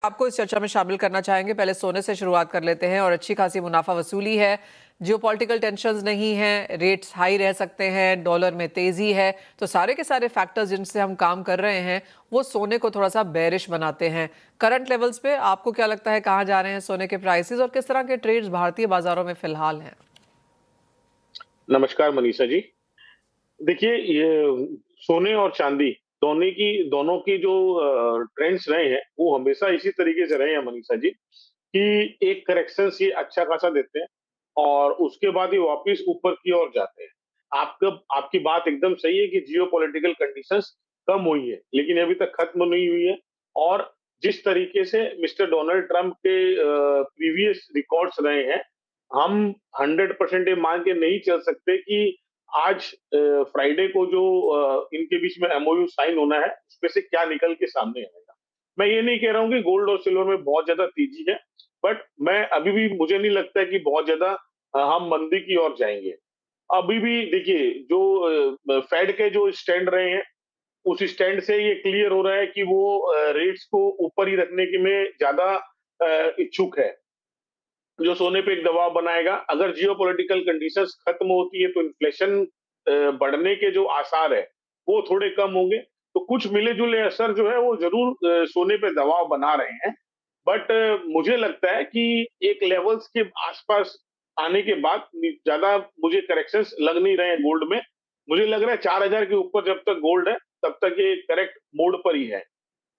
आपको इस चर्चा में शामिल करना चाहेंगे। पहले सोने से शुरुआत कर लेते हैं और अच्छी खासी मुनाफा वसूली है। जियोपॉलिटिकल टेंशंस नहीं है, रेट्स हाई रह सकते हैं, डॉलर में तेजी है, तो सारे के सारे फैक्टर्स जिनसे हम काम कर रहे हैं वो सोने को थोड़ा सा बेरिश बनाते हैं। करंट लेवल्स पे आपको क्या लगता है कहाँ जा रहे हैं सोने के प्राइसेस और किस तरह के ट्रेड्स भारतीय बाजारों में फिलहाल हैं? नमस्कार मनीषा जी। देखिए ये सोने और चांदी दोनों की जो ट्रेंड्स रहे हैं वो हमेशा इसी तरीके से रहे हैं मनीषा जी कि एक करेक्शन ये अच्छा खासा देते हैं और उसके बाद ये वापस ऊपर की ओर जाते हैं। आपकी बात एकदम सही है कि जियोपॉलिटिकल कंडीशंस कम हुई है लेकिन ये अभी तक खत्म नहीं हुई है। और जिस तरीके से मिस्टर डोनाल्ड ट्रंप के प्रीवियस रिकॉर्ड्स रहे हैं, हम 100% ये मान के नहीं चल सकते कि आज फ्राइडे को जो इनके बीच में एमओयू साइन होना है उसमें से क्या निकल के सामने आएगा। मैं ये नहीं कह रहा हूँ कि गोल्ड और सिल्वर में बहुत ज्यादा तेजी है, बट मैं अभी भी मुझे नहीं लगता है कि बहुत ज्यादा हम मंदी की ओर जाएंगे। अभी भी देखिए जो फेड के जो स्टैंड रहे हैं उस स्टैंड से ये क्लियर हो रहा है कि वो रेट्स को ऊपर ही रखने के में ज्यादा इच्छुक है, जो सोने पे एक दबाव बनाएगा। अगर जियोपॉलिटिकल कंडीशंस खत्म होती है तो इन्फ्लेशन बढ़ने के जो आसार है वो थोड़े कम होंगे। तो कुछ मिले जुले असर जो है वो जरूर सोने पे दबाव बना रहे हैं। बट मुझे लगता है कि एक लेवल्स के आसपास आने के बाद ज्यादा मुझे करेक्शंस लग नहीं रहे हैं गोल्ड में। मुझे लग रहा है 4,000 के ऊपर जब तक गोल्ड है तब तक ये करेक्ट मोड पर ही है।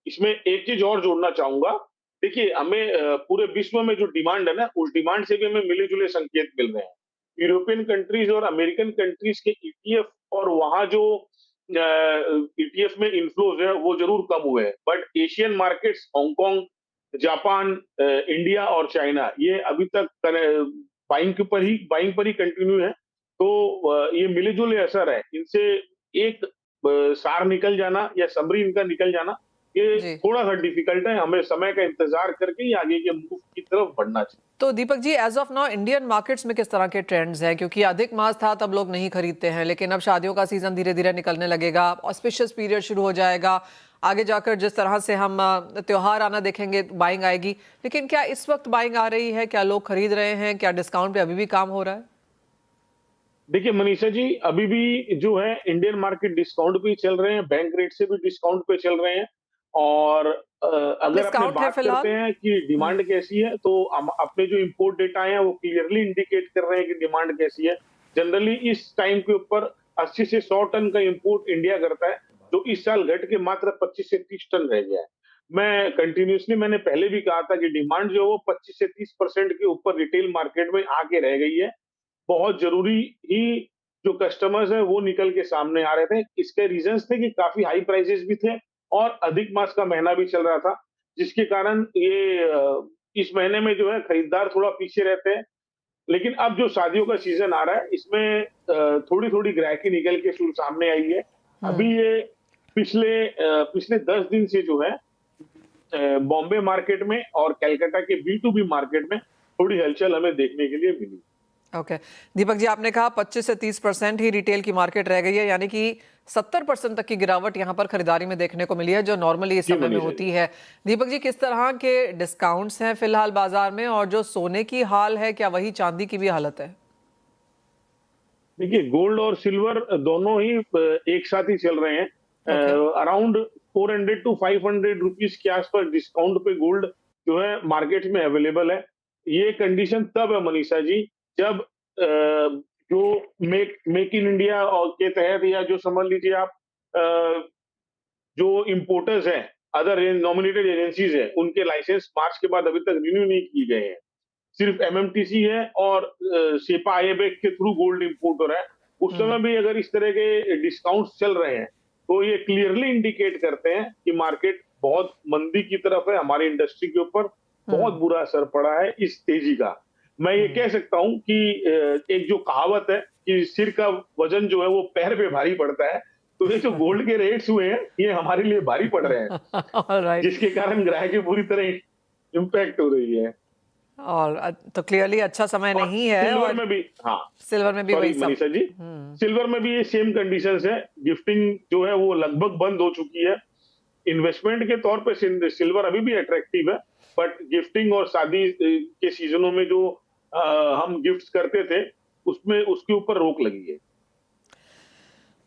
इसमें एक चीज और जोड़ना चाहूंगा। देखिए हमें पूरे विश्व में जो डिमांड है ना उस डिमांड से भी हमें मिले जुले संकेत मिल रहे हैं। यूरोपियन कंट्रीज और अमेरिकन कंट्रीज के ईटीएफ और वहां जो ईटीएफ में इन्फ्लोज है वो जरूर कम हुए हैं, but Asian markets Hong Kong, Japan, India और चाइना ये अभी तक बाइंग पर ही कंटिन्यू है। तो ये मिले जुले असर है इनसे। एक सार निकल जाना या समरी इनका निकल जाना ये जी। थोड़ा सा डिफिकल्ट है। हमें समय का इंतजार करके ही आगे के मूव की तरफ बढ़ना चाहिए। तो Deepak ji, as of now Indian markets में किस तरह के ट्रेंड्स हैं? क्योंकि अधिक मास था तब लोग नहीं खरीदते हैं, लेकिन अब शादियों का सीजन धीरे धीरे निकलने लगेगा, ऑस्पिशियस पीरियड शुरू हो जाएगा। आगे जाकर जिस तरह से हम त्योहार आना देखेंगे, बाइंग आएगी। लेकिन क्या इस वक्त बाइंग आ रही है? क्या लोग खरीद रहे हैं? क्या डिस्काउंट पे अभी भी काम हो रहा है? देखिए मनीषा जी, अभी भी जो है इंडियन मार्केट डिस्काउंट पे ही चल रहे हैं, बैंक रेट से भी डिस्काउंट पे चल रहे हैं। और अगर अपने डिस्काउंट है बात करते फिलहाल। हैं कि डिमांड कैसी है तो हम अपने जो इंपोर्ट डेटा है वो क्लियरली इंडिकेट कर रहे हैं कि डिमांड कैसी है। जनरली इस टाइम के ऊपर 80 से 100 टन का इंपोर्ट इंडिया करता है, जो इस साल घट के मात्र 25 से 30 टन रह गया है। मैंने पहले भी कहा था कि डिमांड जो है वो 25 से 30% के ऊपर रिटेल मार्केट में आके रह गई है। बहुत ज़रूरी ही जो कस्टमर्स हैं वो निकल के सामने आ रहे थे। इसके रीज़न्स थे कि काफ़ी हाई प्राइसेज़ भी थे और अधिक मास का महीना भी चल रहा था, जिसके कारण ये इस महीने में जो है खरीदार थोड़ा पीछे रहते हैं। लेकिन अब जो शादियों का सीज़न आ रहा है इसमें थोड़ी-थोड़ी ग्राहकी निकल के सामने आई है। अभी ये पिछले 10 दिन से जो है बॉम्बे मार्केट में और कलकत्ता के बी टू बी मार्केट में थोड़ी हलचल हमें देखने के लिए मिली। ओके। दीपक जी, आपने कहा 25 से 30% ही रिटेल की मार्केट रह गई है, यानी कि 70% तक की गिरावट यहां पर खरीदारी में देखने को मिली है, जो नॉर्मली इस जी समय में मनीषा जी। होती है। दीपक जी, किस तरह के डिस्काउंट्स हैं फिलहाल बाजार में, और जो सोने की हाल है क्या वही चांदी की भी हालत है? देखिए गोल्ड और सिल्वर दोनों ही एक साथ ही चल रहे हैं। ओके। अराउंड 400 टू 500 रुपीज के आसपास डिस्काउंट पे गोल्ड जो है मार्केट में अवेलेबल है। ये कंडीशन तब है मनीषा जी जब जो मेक इन इंडिया और के तहत या जो समझ लीजिए आप अ, जो इम्पोर्टर्स हैं, अदर नॉमिनेटेड एजेंसीज हैं, उनके लाइसेंस मार्च के बाद अभी तक रिन्यू नहीं किए गए हैं। सिर्फ एमएमटीसी है और सेपा आईबेक के थ्रू गोल्ड इंपोर्ट हो रहा है। उस समय हम्म। भी अगर इस तरह के डिस्काउंट्स चल रहे हैं तो ये क्लियरली इंडिकेट करते हैं कि मार्केट बहुत मंदी की तरफ है। हमारी इंडस्ट्री के ऊपर बहुत हम्म। बुरा असर पड़ा है इस तेजी का। मैं ये हम्म। कह सकता हूं कि एक जो कहावत है कि सिर का वजन जो है वो पैर पे भारी पड़ता है, तो ये जो गोल्ड के रेट्स हुए हैं ये हमारे लिए भारी पड़ रहे हैं, ऑलराइट। जिसके कारण ग्राहकी पूरी तरह इम्पैक्ट हो रही है। और तो क्लियरली अच्छा समय और नहीं है, सिल्वर और में भी, हाँ, सिल्वर में भी सॉरी वही सब। मनीषा जी, हम्म। सिल्वर में भी ये सेम कंडीशंस है। गिफ्टिंग जो है वो लगभग बंद हो चुकी है। इन्वेस्टमेंट के तौर पे सिल्वर अभी भी अट्रैक्टिव है, बट गिफ्टिंग और शादी के सीजनों में जो हम गिफ्ट्स करते थे, उसमें उसके ऊपर रोक लगी है।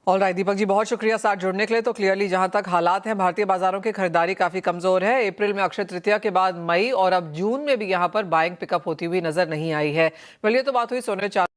ऑल राइट दीपक जी, बहुत शुक्रिया साथ जुड़ने के लिए। तो क्लियरली जहां तक हालात हैं, भारतीय बाजारों की खरीदारी काफी कमजोर है। अप्रैल में अक्षय तृतीया के बाद मई और अब जून में भी यहां पर बाइंग पिकअप होती हुई नजर नहीं आई है। चलिए, तो बात हुई सोने चांदी